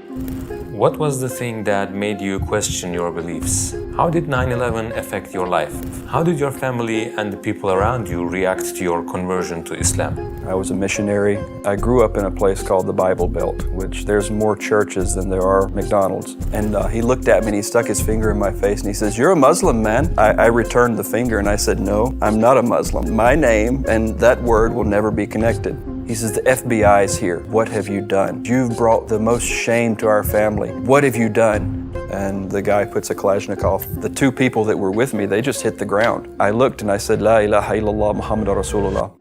What was the thing that made you question your beliefs? How did 9/11 affect your life? How did your family and the people around you react to your conversion to Islam? I was a missionary. I grew up in a place called the Bible Belt, which there's more churches than there are McDonald's. And he looked at me and he stuck his finger in my face and he says, "You're a Muslim, man." I returned the finger and I said, "No, I'm not a Muslim. My name and that word will never be connected." He says, "The FBI is here. What have you done? You've brought the most shame to our family. What have you done?" And the guy puts a Kalashnikov. The two people that were with me, they just hit the ground. I looked and I said, "La ilaha illallah Muhammadur Rasulullah."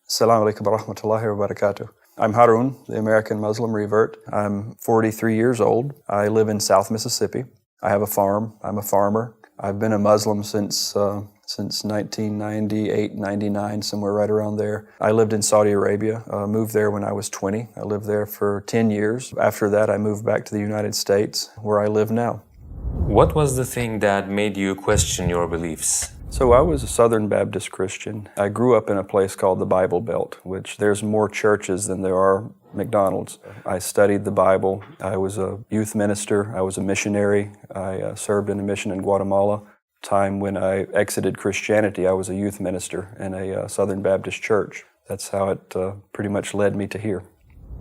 Assalamu alaikum wa rahmatullahi wa barakatuh. I'm Harun, the American Muslim revert. I'm 43 years old. I live in South Mississippi. I have a farm. I'm a farmer. I've been a Muslim since 1998, 99, somewhere right around there. I lived in Saudi Arabia, moved there when I was 20. I lived there for 10 years. After that, I moved back to the United States, where I live now. What was the thing that made you question your beliefs? So I was a Southern Baptist Christian. I grew up in a place called the Bible Belt, which there's more churches than there are McDonald's. I studied the Bible. I was a youth minister. I was a missionary. I served in a mission in Guatemala. Time when I exited Christianity, I was a youth minister in a Southern Baptist church. That's how it pretty much led me to here.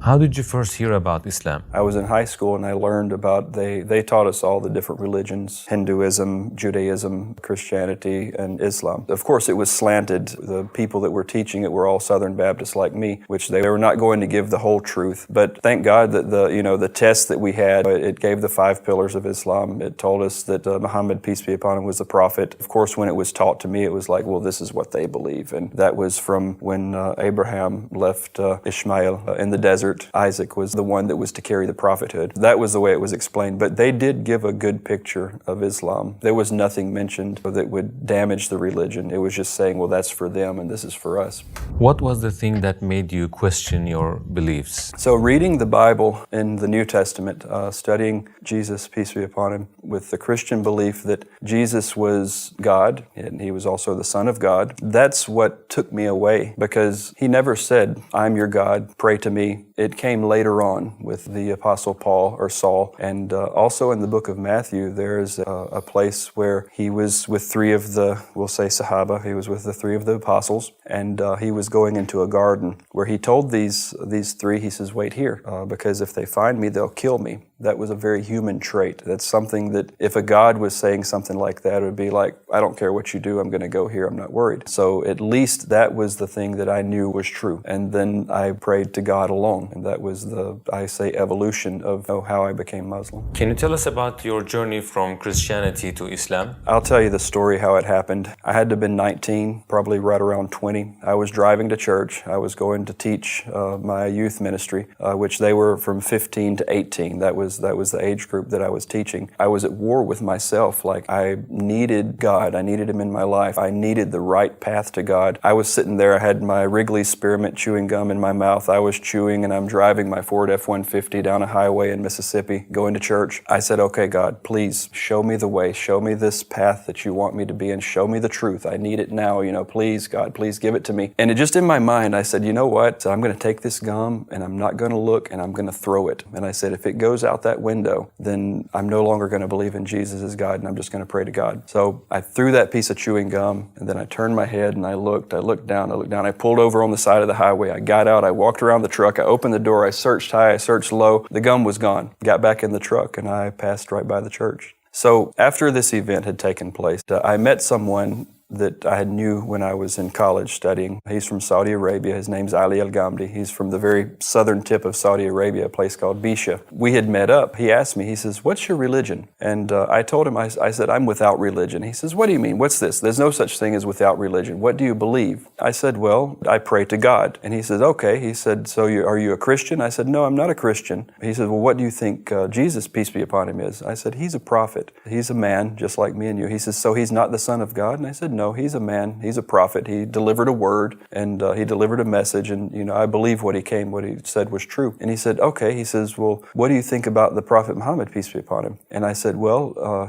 How did you first hear about Islam? I was in high school and I learned about, they taught us all the different religions, Hinduism, Judaism, Christianity, and Islam. Of course, it was slanted. The people that were teaching it were all Southern Baptists like me, which they were not going to give the whole truth. But thank God that the test that we had, it gave the 5 pillars of Islam. It told us that Muhammad, peace be upon him, was the prophet. Of course, when it was taught to me, it was like, well, this is what they believe. And that was from when Abraham left Ishmael in the desert. Isaac was the one that was to carry the prophethood. That was the way it was explained. But they did give a good picture of Islam. There was nothing mentioned that would damage the religion. It was just saying, well, that's for them and this is for us. What was the thing that made you question your beliefs? So reading the Bible in the New Testament, studying Jesus, peace be upon him, with the Christian belief that Jesus was God and he was also the Son of God, that's what took me away, because he never said, "I'm your God, pray to me." It came later on with the Apostle Paul or Saul. And also in the book of Matthew, there's a place where he was with 3 of the, we'll say Sahaba, he was with the 3 of the apostles, and he was going into a garden where he told these 3, he says, "Wait here, because if they find me, they'll kill me." That was a very human trait. That's something that if a God was saying something like that, it would be like, "I don't care what you do, I'm going to go here, I'm not worried." So at least that was the thing that I knew was true. And then I prayed to God alone. And that was the, I say, evolution of how I became Muslim. Can you tell us about your journey from Christianity to Islam? I'll tell you the story how it happened. I had to have been 19, probably right around 20. I was driving to church. I was going to teach my youth ministry, which they were from 15 to 18. That was the age group that I was teaching. I was at war with myself. Like, I needed God. I needed him in my life. I needed the right path to God. I was sitting there. I had my Wrigley's spearmint chewing gum in my mouth. I was chewing and I'm driving my Ford F-150 down a highway in Mississippi, going to church. I said, "Okay, God, please show me the way. Show me this path that you want me to be in. Show me the truth. I need it now. Please, God, please give it to me." And it just in my mind, I said, "You know what? So I'm going to take this gum and I'm not going to look and I'm going to throw it." And I said, "If it goes out that window, then I'm no longer going to believe in Jesus as God and I'm just going to pray to God." So I threw that piece of chewing gum and then I turned my head and I looked down. I pulled over on the side of the highway. I got out. I walked around the truck. I opened the door. I searched high. I searched low. The gum was gone. Got back in the truck and I passed right by the church. So after this event had taken place, I met someone that I knew when I was in college studying. He's from Saudi Arabia. His name's Ali Al-Ghamdi. He's from the very southern tip of Saudi Arabia, a place called Bisha. We had met up. He asked me, he says, "What's your religion?" And I told him, I said, "I'm without religion." He says, "What do you mean? What's this? There's no such thing as without religion. What do you believe?" I said, "Well, I pray to God." And he says, "Okay." He said, "So are you a Christian?" I said, "No, I'm not a Christian." He said, "Well, what do you think Jesus, peace be upon him, is?" I said, "He's a prophet. He's a man just like me and you." He says, "So he's not the Son of God?" And I said, no, he's a man, he's a prophet. He delivered a word and he delivered a message, and I believe what he said was true. And he said, okay. He says, well, what do you think about the Prophet Muhammad, peace be upon him? And I said, well,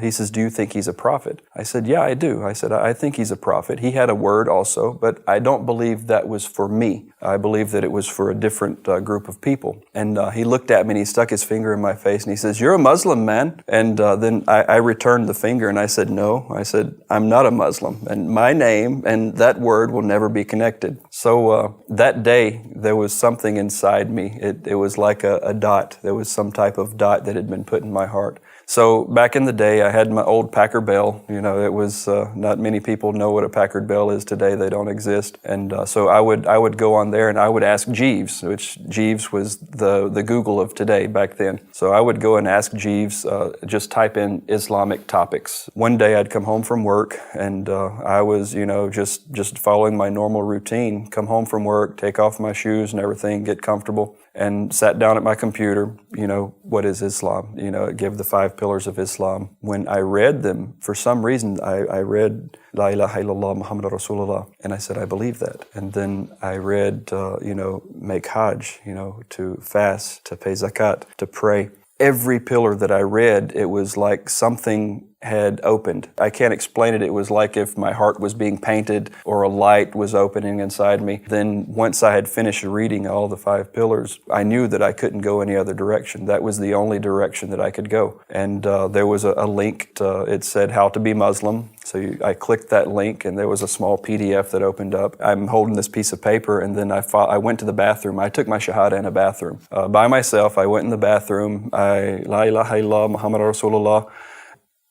he says, do you think he's a prophet? I said, yeah, I do. I said, I think he's a prophet. He had a word also, but I don't believe that was for me. I believe that it was for a different group of people. And he looked at me and he stuck his finger in my face and he says, you're a Muslim, man. And then I returned the finger and I said, no. I said, I'm not a Muslim, and my name and that word will never be connected. So that day, there was something inside me. It was like a dot. There was some type of dot that had been put in my heart. So back in the day, I had my old Packard Bell. It was not many people know what a Packard Bell is today. They don't exist. And so I would go on there and I would ask Jeeves, which Jeeves was the Google of today back then. So I would go and ask Jeeves, just type in Islamic topics. One day I'd come home from work and I was, just following my normal routine, come home from work, take off my shoes and everything, get comfortable, and sat down at my computer. What is Islam? Give the 5 pillars of Islam. When I read them, for some reason, I read La ilaha illallah Muhammad Rasulullah, and I said, I believe that. And then I read, make Hajj, to fast, to pay zakat, to pray. Every pillar that I read, it was like something had opened. I can't explain it. It was like if my heart was being painted or a light was opening inside me. Then once I had finished reading all the 5 pillars, I knew that I couldn't go any other direction. That was the only direction that I could go. And there was a link. It said how to be Muslim. So I clicked that link and there was a small PDF that opened up. I'm holding this piece of paper and then I went to the bathroom. I took my Shahada in a bathroom. By myself, I went in the bathroom. La ilaha illallah Muhammad Rasulullah.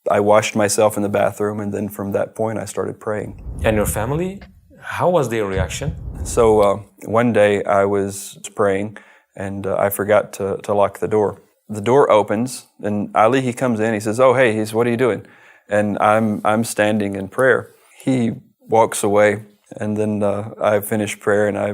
I washed myself in the bathroom, and then from that point, I started praying. And your family, how was their reaction? So one day I was praying, and I forgot to lock the door. The door opens, and Ali, he comes in. He says, "Oh, hey," what are you doing? And I'm standing in prayer. He walks away, and then I finished prayer, and I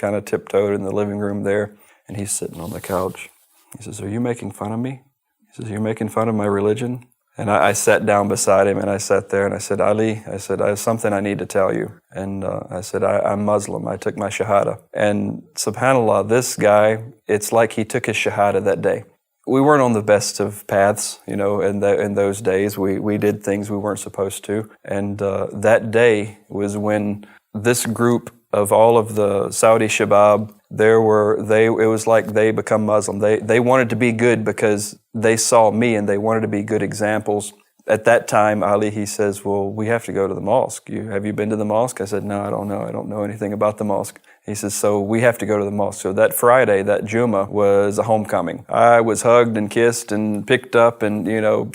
kind of tiptoed in the living room there, and he's sitting on the couch. He says, "Are you making fun of me?" He says, "You're making fun of my religion?" And I sat down beside him and I sat there and I said, "Ali," I said, "I have something I need to tell you." And I said, I'm Muslim. I took my Shahada. And subhanAllah, this guy, it's like he took his Shahada that day. We weren't on the best of paths, in those days. We did things we weren't supposed to. And that day was when this group of all of the Saudi Shabab, it was like they become Muslim. They wanted to be good because they saw me and they wanted to be good examples. At that time, Ali, he says, "Well, we have to go to the mosque. Have you been to the mosque?" I said, "No, I don't know. I don't know anything about the mosque." He says, "So we have to go to the mosque." So that Friday, that Jummah, was a homecoming. I was hugged and kissed and picked up and,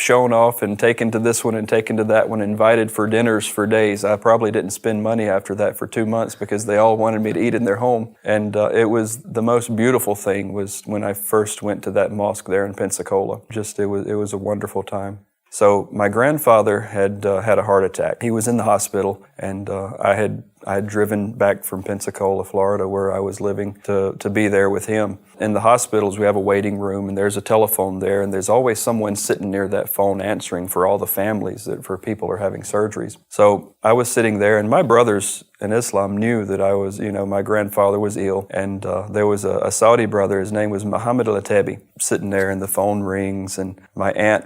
shown off and taken to this one and taken to that one, invited for dinners for days. I probably didn't spend money after that for 2 months because they all wanted me to eat in their home. And it was the most beautiful thing was when I first went to that mosque there in Pensacola. It was a wonderful time. So my grandfather had a heart attack. He was in the hospital, and I had driven back from Pensacola, Florida, where I was living, to be there with him. In the hospitals, we have a waiting room, and there's a telephone there, and there's always someone sitting near that phone answering for all the families for people who are having surgeries. So I was sitting there, and my brothers in Islam knew that I was, my grandfather was ill, and there was a Saudi brother, his name was Muhammad al-Atabi, sitting there, and the phone rings, and my aunt,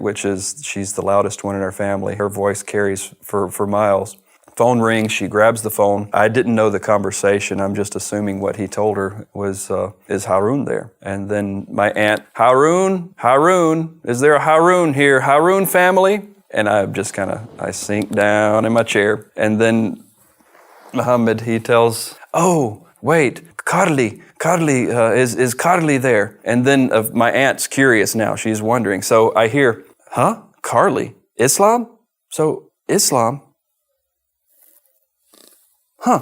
she's the loudest one in our family, her voice carries for miles. Phone rings, she grabs the phone. I didn't know the conversation. I'm just assuming what he told her was, "Is Harun there?" And then my aunt, Harun, is there a Harun here? Harun family? And I just I sink down in my chair. And then Muhammad, he tells, "Oh, wait, Carly, is Carly there?" And then my aunt's curious now. She's wondering. So I hear, "Huh? Carly? Islam? So Islam? Huh."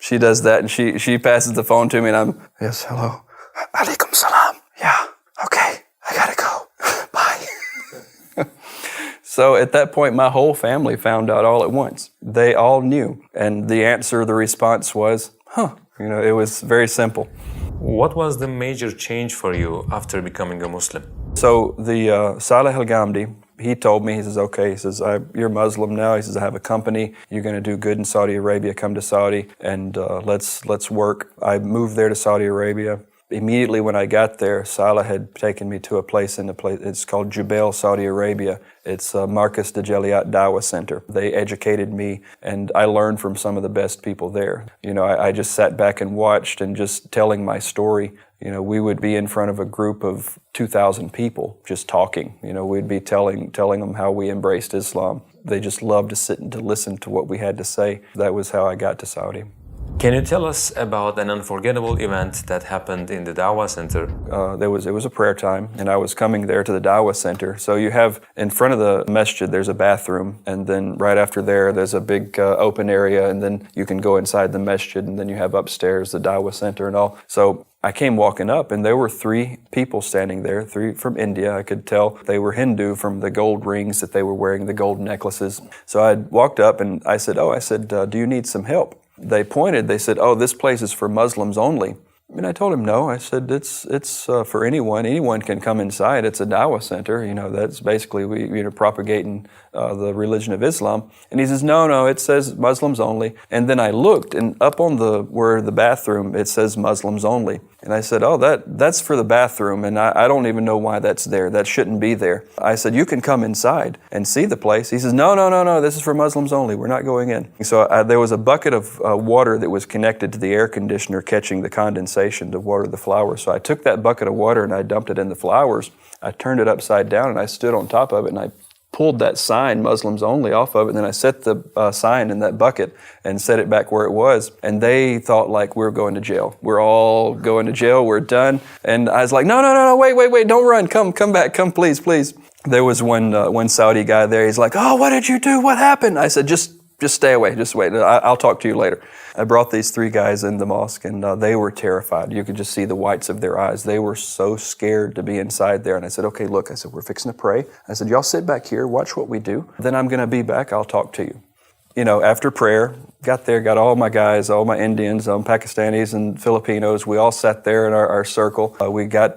She does that and she passes the phone to me and I'm, "Yes, hello. Alaikum salam. Yeah, okay, I gotta go. Bye." So at that point, my whole family found out all at once. They all knew. And the response was, "Huh." It was very simple. What was the major change for you after becoming a Muslim? So the Saleh al-Ghamdi, he told me, he says, okay, he says, you're Muslim now. He says, I have a company. You're going to do good in Saudi Arabia. Come to Saudi and let's work. I moved there to Saudi Arabia. Immediately when I got there, Salah had taken me to a place it's called Jubail, Saudi Arabia. It's Marcus de Jaliat Dawah Center. They educated me, and I learned from some of the best people there. You know, I just sat back and watched and just telling my story. You know, we would be in front of a group of 2,000 people just talking. You know, we'd be telling them how we embraced Islam. They just loved to sit and to listen to what we had to say. That was how I got to Saudi. Can you tell us about an unforgettable event that happened in the Dawah Center? It was a prayer time, and I was coming there to the Dawah Center. So you have, in front of the masjid, there's a bathroom, and then right after there's a big open area, and then you can go inside the masjid, and then you have upstairs the Dawah Center and all. So I came walking up, and there were 3 people standing there, 3 from India. I could tell they were Hindu from the gold rings that they were wearing, the gold necklaces. So I walked up, and I said, do you need some help? They pointed, they said, oh, this place is for Muslims only. And I told him, no. I said, it's for anyone. Anyone can come inside. It's a Dawah center. You know, that's basically propagating the religion of Islam. And he says, no, it says Muslims only. And then I looked, and up on where the bathroom, it says Muslims only. And I said, oh, that's for the bathroom, and I don't even know why that's there. That shouldn't be there. I said, you can come inside and see the place. He says, no, this is for Muslims only. We're not going in. So there was a bucket of water that was connected to the air conditioner catching the condensation to water the flowers. So I took that bucket of water and I dumped it in the flowers. I turned it upside down and I stood on top of it and I pulled that sign, Muslims only, off of it, and then I set the sign in that bucket and set it back where it was. And they thought like we're going to jail. We're all going to jail. We're done. And I was like, no, wait, don't run. Come back. Come, please. There was one Saudi guy there. He's like, oh, what did you do? What happened? I said, just stay away. Just wait. I'll talk to you later. I brought these 3 guys in the mosque, and they were terrified. You could just see the whites of their eyes. They were so scared to be inside there. And I said, okay, look, I said, we're fixing to pray. I said, y'all sit back here, watch what we do. Then I'm going to be back. I'll talk to you. You know, after prayer, got there, got all my guys, all my Indians, Pakistanis and Filipinos. We all sat there in our circle.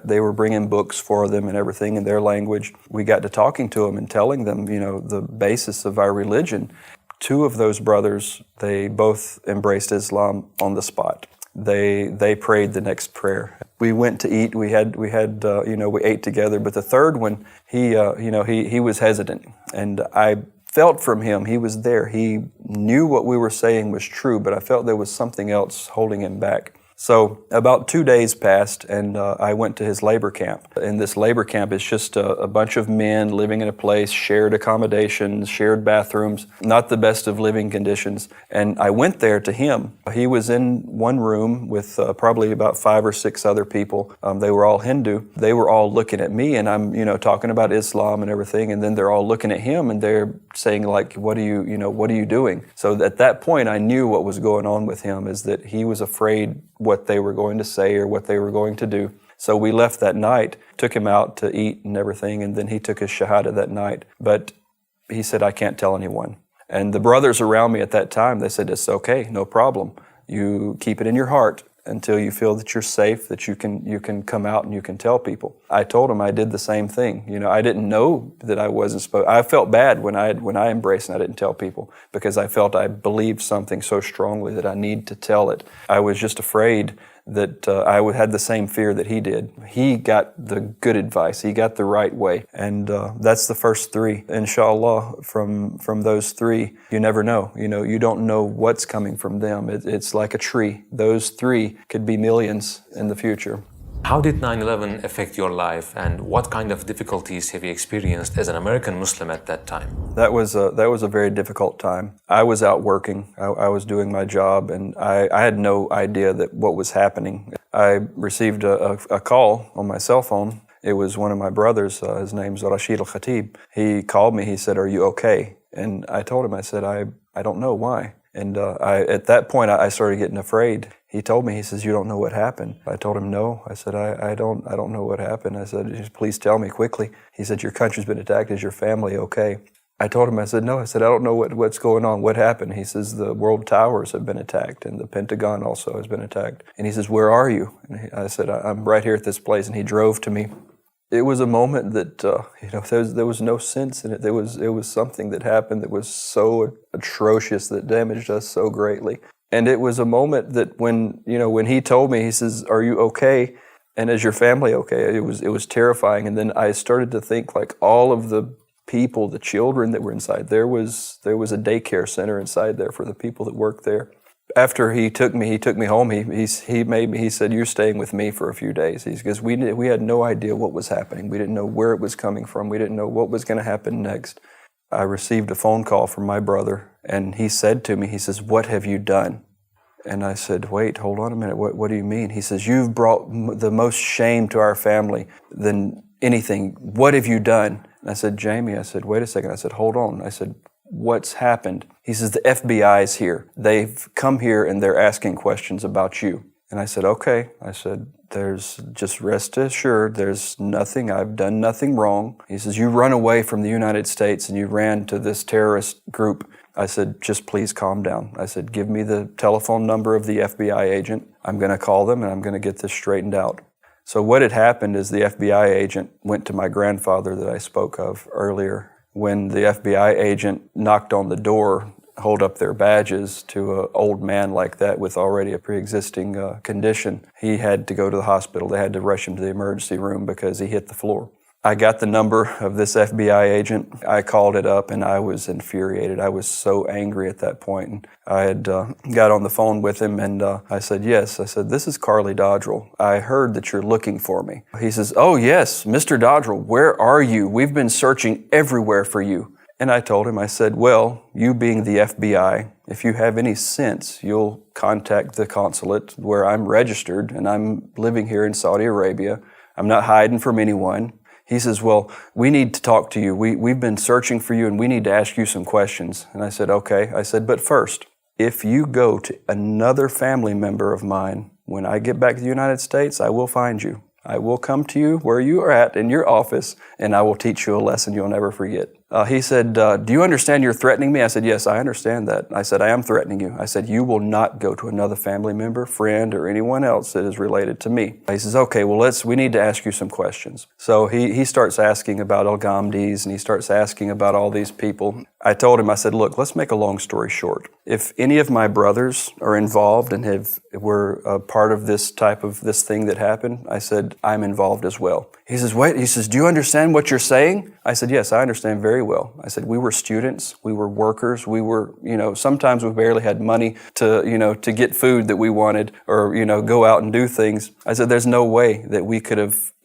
They were bringing books for them and everything in their language. We got to talking to them and telling them, you know, the basis of our religion. 2 of those brothers, they both embraced Islam on the spot. They prayed the next prayer. We went to eat. We ate together. But the third one, he was hesitant, and I felt from him he was there. He knew what we were saying was true, but I felt there was something else holding him back. So about 2 days passed, and I went to his labor camp. And this labor camp is just a bunch of men living in a place, shared accommodations, shared bathrooms, not the best of living conditions. And I went there to him. He was in one room with probably about 5 or 6 other people. They were all Hindu. They were all looking at me, and I'm, talking about Islam and everything. And then they're all looking at him, and they're saying like, what are you doing? So at that point, I knew what was going on with him, is that he was afraid what they were going to say or what they were going to do. So we left that night, took him out to eat and everything, and then he took his shahada that night. But he said, I can't tell anyone. And the brothers around me at that time, they said, it's okay, no problem. You keep it in your heart until you feel that you're safe, that you can come out and you can tell people. I told him I did the same thing. I didn't know that I wasn't supposed. I felt bad when I embraced and I didn't tell people, because I felt I believed something so strongly that I need to tell it. I was just afraid that I had the same fear that he did. He got the good advice. He got the right way. And that's the first 3. Inshallah, from those 3, you never know. You don't know what's coming from them. It's like a tree. Those 3 could be millions in the future. How did 9/11 affect your life, and what kind of difficulties have you experienced as an American Muslim at that time? That was a very difficult time. I was out working. I was doing my job, and I had no idea that what was happening. I received a call on my cell phone. It was one of my brothers. His name's Rashid Al-Khatib. He called me. He said, "Are you okay?" And I told him, I said, I don't know why. And at that point, I started getting afraid. He told me, he says, "You don't know what happened." I told him, "No." I said, I don't know what happened. I said, "Please tell me quickly." He said, "Your country's been attacked. Is your family okay?" I told him, I said, "No." I said, "I don't know what's going on. What happened?" He says, "The World Towers have been attacked, and the Pentagon also has been attacked." And he says, "Where are you?" And I said, "I'm right here at this place." And he drove to me. it was a moment that there was no sense in it. It was something that happened that was so atrocious that damaged us so greatly. And it was a moment that when he told me, he says, "Are you okay? And is your family okay?" It was terrifying. And then I started to think, like, all of the people, the children that were inside. There was a daycare center inside there for the people that worked there. After he took me home. He said, "You're staying with me for a few days." Because we had no idea what was happening. We didn't know where it was coming from. We didn't know what was going to happen next. I received a phone call from my brother, and he said to me, he says, "What have you done?" And I said, "Wait, hold on a minute. What do you mean?" He says, "You've brought the most shame to our family than anything. What have you done?" And I said, "Jamie," I said, "wait a second." I said, "Hold on." I said, "What's happened?" He says, "The FBI's here. They've come here and they're asking questions about you." And I said, "Okay." I said, "There's just rest assured, there's nothing, I've done nothing wrong." He says, "You run away from the United States and you ran to this terrorist group." I said, "Just please calm down." I said, "Give me the telephone number of the FBI agent. I'm going to call them and I'm going to get this straightened out." So what had happened is the FBI agent went to my grandfather that I spoke of earlier. When the FBI agent knocked on the door, hold up their badges to an old man like that with already a pre-existing condition, he had to go to the hospital. They had to rush him to the emergency room because he hit the floor. I got the number of this FBI agent. I called it up and I was infuriated. I was so angry at that point. And I had got on the phone with him and I said, "Yes." I said, "This is Carly Dodrell. I heard that you're looking for me." He says, "Oh yes, Mr. Dodrell, where are you? We've been searching everywhere for you." And I told him, I said, "Well, you being the FBI, if you have any sense, you'll contact the consulate where I'm registered and I'm living here in Saudi Arabia. I'm not hiding from anyone." He says, "Well, we need to talk to you. We've been searching for you and we need to ask you some questions." And I said, "Okay." I said, "But first, if you go to another family member of mine, when I get back to the United States, I will find you. I will come to you where you are at in your office and I will teach you a lesson you'll never forget." He said, "Do you understand you're threatening me?" I said, "Yes, I understand that." I said, "I am threatening you." I said, "You will not go to another family member, friend, or anyone else that is related to me." He says, "Okay, well, we need to ask you some questions." So he starts asking about Al-Ghamdis and he starts asking about all these people. I told him, I said, "Look, let's make a long story short. If any of my brothers are involved and were a part of this thing that happened," I said, "I'm involved as well." He says, "Wait," he says, "Do you understand what you're saying?" I said, "Yes, I understand very well." I said, "We were students, we were workers, we were, sometimes we barely had money to get food that we wanted or, go out and do things." I said, "There's no way that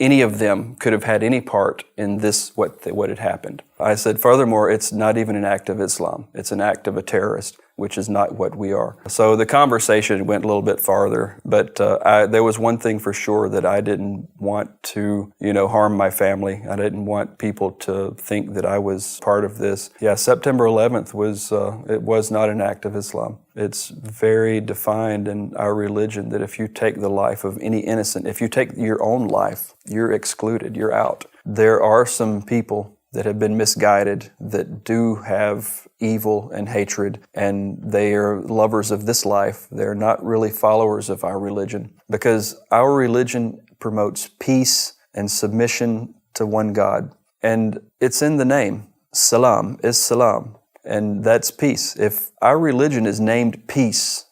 any of them could have had any part in this, what had happened." I said, "Furthermore, it's not even an act of Islam. It's an act of a terrorist, which is not what we are." So the conversation went a little bit farther, but there was one thing for sure, that I didn't want to, harm my family. I didn't want people to think that I was part of this. Yeah, September 11th was not an act of Islam. It's very defined in our religion that if you take the life of any innocent, if you take your own life, you're excluded, you're out. There are some people that have been misguided, that do have evil and hatred, and they are lovers of this life. They're not really followers of our religion, because our religion promotes peace and submission to one God. And it's in the name. Salam is salam, and that's peace. If our religion is named peace,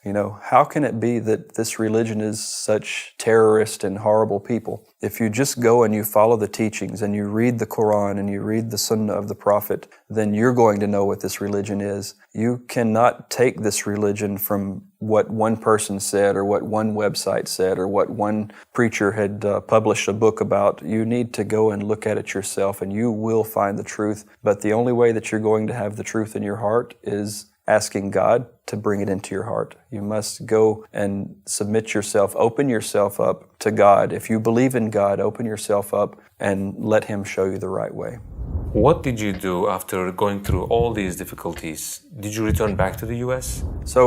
how can it be that this religion is such terrorist and horrible people? If you just go and you follow the teachings and you read the Quran and you read the Sunnah of the Prophet, then you're going to know what this religion is. You cannot take this religion from what one person said or what one website said or what one preacher had published a book about. You need to go and look at it yourself and you will find the truth. But the only way that you're going to have the truth in your heart is asking God to bring it into your heart. You must go and submit yourself, open yourself up to God. If you believe in God, open yourself up and let Him show you the right way. What did you do after going through all these difficulties? Did you return back to the U.S.? So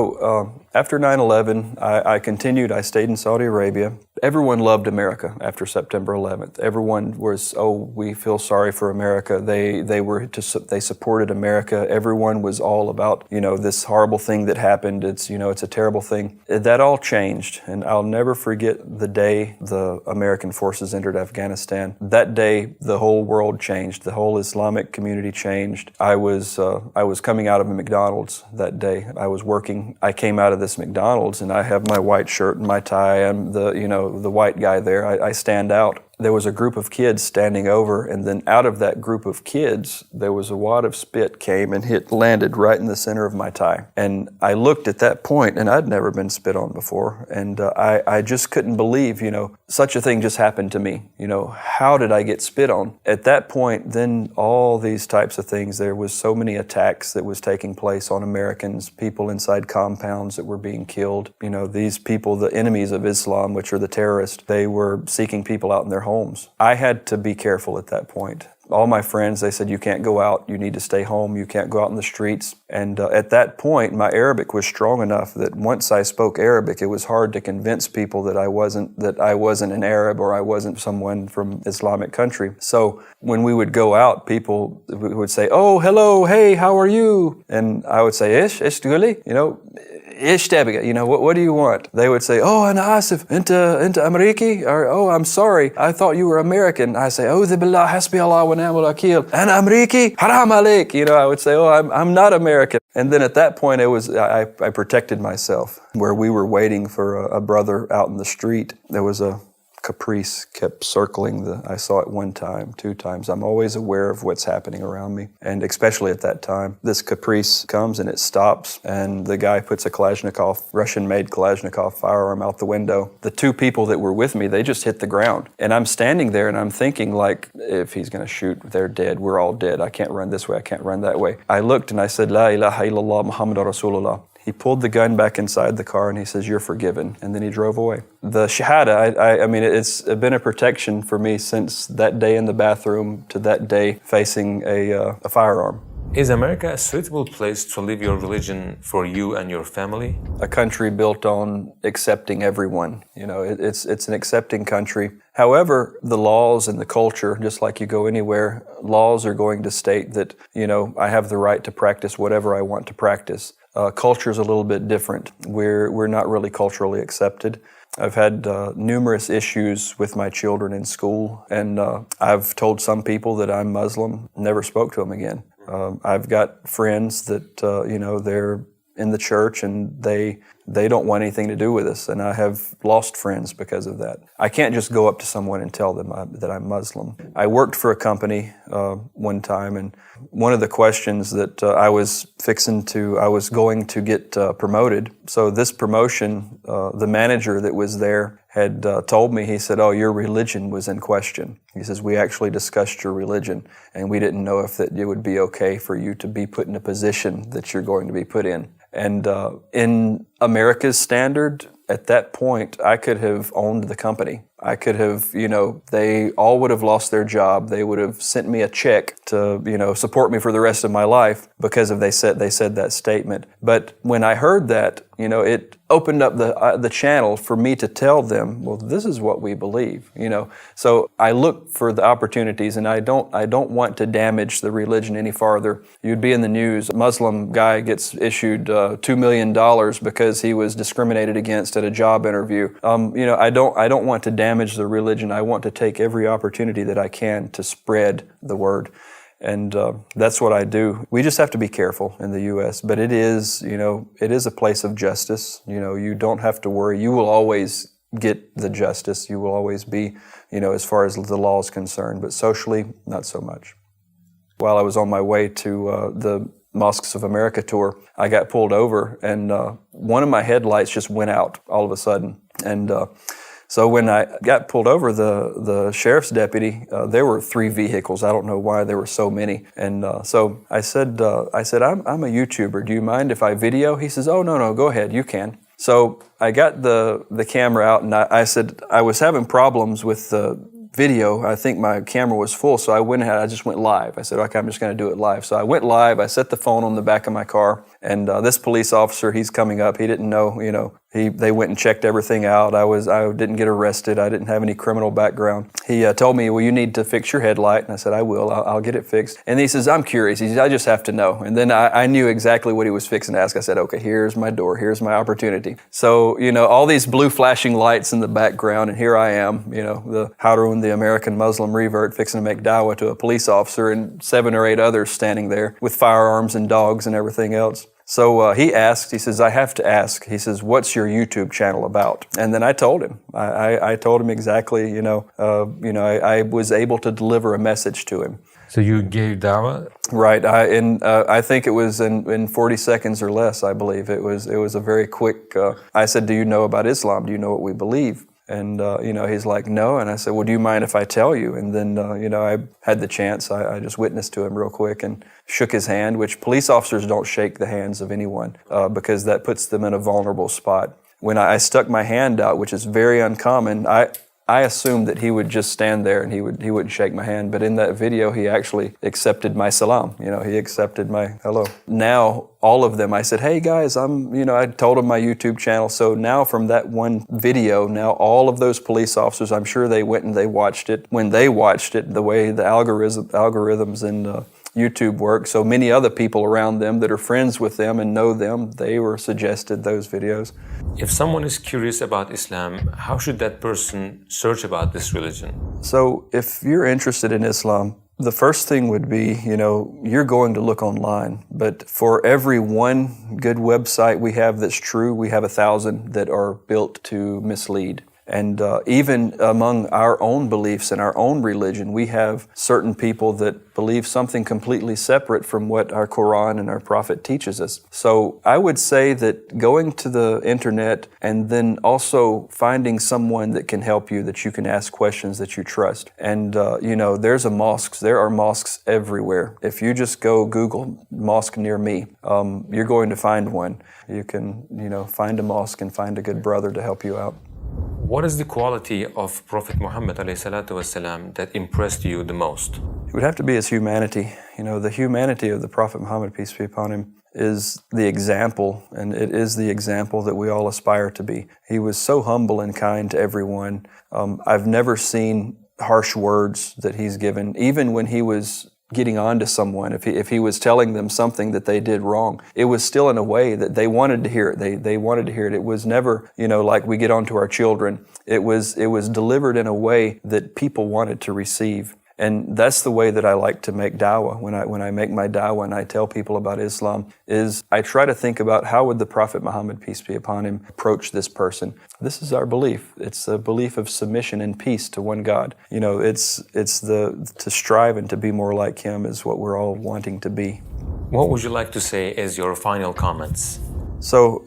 after 9/11, I continued. I stayed in Saudi Arabia. everyone loved America after September 11th. Everyone was, oh, we feel sorry for America. They supported America. Everyone was all about, this horrible thing that happened. It's a terrible thing. That all changed, and I'll never forget the day the American forces entered Afghanistan. That day, the whole world changed. The whole Islamic community changed. I was coming out of a McDonald's that day. I was working. I came out of this McDonald's, and I have my white shirt and my tie. I'm the white guy there. I stand out. There was a group of kids standing over, and then out of that group of kids, there was a wad of spit came and landed right in the center of my tie. And I looked at that point, and I'd never been spit on before, and I just couldn't believe, such a thing just happened to me. How did I get spit on? At that point, then all these types of things, there was so many attacks that was taking place on Americans, people inside compounds that were being killed. These people, the enemies of Islam, which are the terrorists, they were seeking people out in their homes. I had to be careful at that point. All my friends, they said, you can't go out, you need to stay home, you can't go out in the streets. And at that point, my Arabic was strong enough that once I spoke Arabic, it was hard to convince people that I wasn't an Arab or I wasn't someone from Islamic country. So when we would go out, people would say, oh, hello, hey, how are you? And I would say, ish tuli, ايش تبغى? What do you want? They would say, oh, أنا آسف, أنت أمريكي? Or, oh, I'm sorry, I thought you were American. I say, أعوذ بالله حسبي الله ونعم الوكيل. أنا أمريكي? حرام عليك. I would say, oh, I'm not American. And then at that point, I protected myself. Where we were waiting for a brother out in the street, there was a Caprice kept circling I saw it one time, two times. I'm always aware of what's happening around me. And especially at that time, this Caprice comes and it stops, and the guy puts a Kalashnikov, Russian-made Kalashnikov firearm out the window. The two people that were with me, they just hit the ground. And I'm standing there and I'm thinking, like, if he's going to shoot, they're dead. We're all dead. I can't run this way. I can't run that way. I looked and I said, La ilaha illallah Muhammadur Rasulullah. He pulled the gun back inside the car and he says, you're forgiven. And then he drove away. The Shahada, I mean, it's been a protection for me since that day in the bathroom to that day facing a firearm. Is America a suitable place to live your religion for you and your family? A country built on accepting everyone. It's an accepting country. However, the laws and the culture, just like you go anywhere, laws are going to state that, I have the right to practice whatever I want to practice. Culture is a little bit different. We're not really culturally accepted. I've had numerous issues with my children in school, and I've told some people that I'm Muslim, never spoke to them again. I've got friends that, they're in the church and they don't want anything to do with us, and I have lost friends because of that. I can't just go up to someone and tell them that I'm Muslim. I worked for a company one time, and one of the questions that I was going to get promoted. So this promotion, the manager that was there had told me, he said, oh, your religion was in question. He says, we actually discussed your religion, and we didn't know if that it would be okay for you to be put in a position that you're going to be put in. And in America's standard, at that point, I could have owned the company. I could have, they all would have lost their job. They would have sent me a check to, support me for the rest of my life because they said that statement. But when I heard that, it opened up the channel for me to tell them, well, this is what we believe, So I look for the opportunities, and I don't want to damage the religion any farther. You'd be in the news, a Muslim guy gets issued $2 million because he was discriminated against at a job interview. I don't want to damage the religion. I want to take every opportunity that I can to spread the word. And that's what I do. We just have to be careful in the U.S., but it is a place of justice. You don't have to worry. You will always get the justice. You will always be, as far as the law is concerned, but socially, not so much. While I was on my way to the Mosques of America tour, I got pulled over, and one of my headlights just went out all of a sudden. And so when I got pulled over, the sheriff's deputy, there were 3 vehicles. I don't know why there were so many. And so I said, I'm a YouTuber. Do you mind if I video? He says, oh, no, go ahead. You can. So I got the camera out, and I said I was having problems with the video. I think my camera was full, so I just went live. I said, okay, I'm just going to do it live. So I went live. I set the phone on the back of my car, and this police officer, he's coming up. He didn't know, They went and checked everything out. I didn't get arrested. I didn't have any criminal background. He told me, well, you need to fix your headlight. And I said, I will. I'll get it fixed. And he says, I'm curious. He says, I just have to know. And then I knew exactly what he was fixing to ask. I said, okay, here's my door. Here's my opportunity. So, all these blue flashing lights in the background, and here I am, the Harun, the American Muslim revert, fixing to make dawah to a police officer, and 7 or 8 others standing there with firearms and dogs and everything else. So he asked, he says, I have to ask, he says, what's your YouTube channel about? And then I told him. I told him exactly, I was able to deliver a message to him. So you gave dawah? Right. I think it was in 40 seconds or less, I believe. It was a very quick, I said, do you know about Islam? Do you know what we believe? And, he's like, no. And I said, well, do you mind if I tell you? And then, I had the chance. I just witnessed to him real quick and shook his hand, which police officers don't shake the hands of anyone because that puts them in a vulnerable spot. When I stuck my hand out, which is very uncommon, I assumed that he would just stand there and he wouldn't shake my hand. But in that video, he actually accepted my salam. He accepted my hello. Now, all of them, I said, hey guys, I told them my YouTube channel. So now from that one video, now all of those police officers, I'm sure they went and they watched it. When they watched it, the way the algorithms and YouTube work, so many other people around them that are friends with them and know them, they were suggested those videos. If someone is curious about Islam, how should that person search about this religion? So if you're interested in Islam, the first thing would be, you're going to look online. But for every one good website we have that's true, we have 1,000 that are built to mislead. And even among our own beliefs and our own religion, we have certain people that believe something completely separate from what our Quran and our Prophet teaches us. So I would say that going to the internet and then also finding someone that can help you, that you can ask questions that you trust. And, there are mosques everywhere. If you just go Google mosque near me, you're going to find one. You can, find a mosque and find a good brother to help you out. What is the quality of Prophet Muhammad ﷺ that impressed you the most? It would have to be his humanity. The humanity of the Prophet Muhammad, peace be upon him, is the example, and it is the example that we all aspire to be. He was so humble and kind to everyone. I've never seen harsh words that he's given, even when he was getting on to someone, if he was telling them something that they did wrong, it was still in a way that they wanted to hear it. They wanted to hear it. It was never, like we get on to our children. It was delivered in a way that people wanted to receive. And that's the way that I like to make dawah. When I make my dawah and I tell people about Islam, is I try to think about how would the Prophet Muhammad, peace be upon him, approach this person. This is our belief. It's a belief of submission and peace to one God. It's to strive and to be more like him is what we're all wanting to be. What would you like to say as your final comments? So,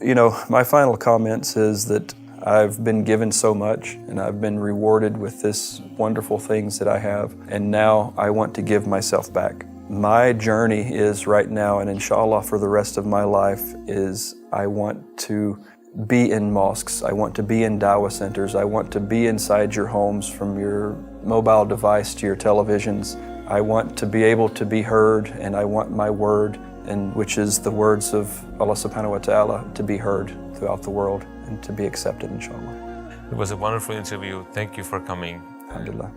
my final comments is that I've been given so much and I've been rewarded with this wonderful things that I have, and now I want to give myself back. My journey is right now, and inshallah for the rest of my life, is I want to be in mosques, I want to be in dawah centers, I want to be inside your homes from your mobile device to your televisions. I want to be able to be heard, and I want my word, and which is the words of Allah subhanahu wa ta'ala, to be heard throughout the world and to be accepted, inshallah. It was a wonderful interview. Thank you for coming. Alhamdulillah.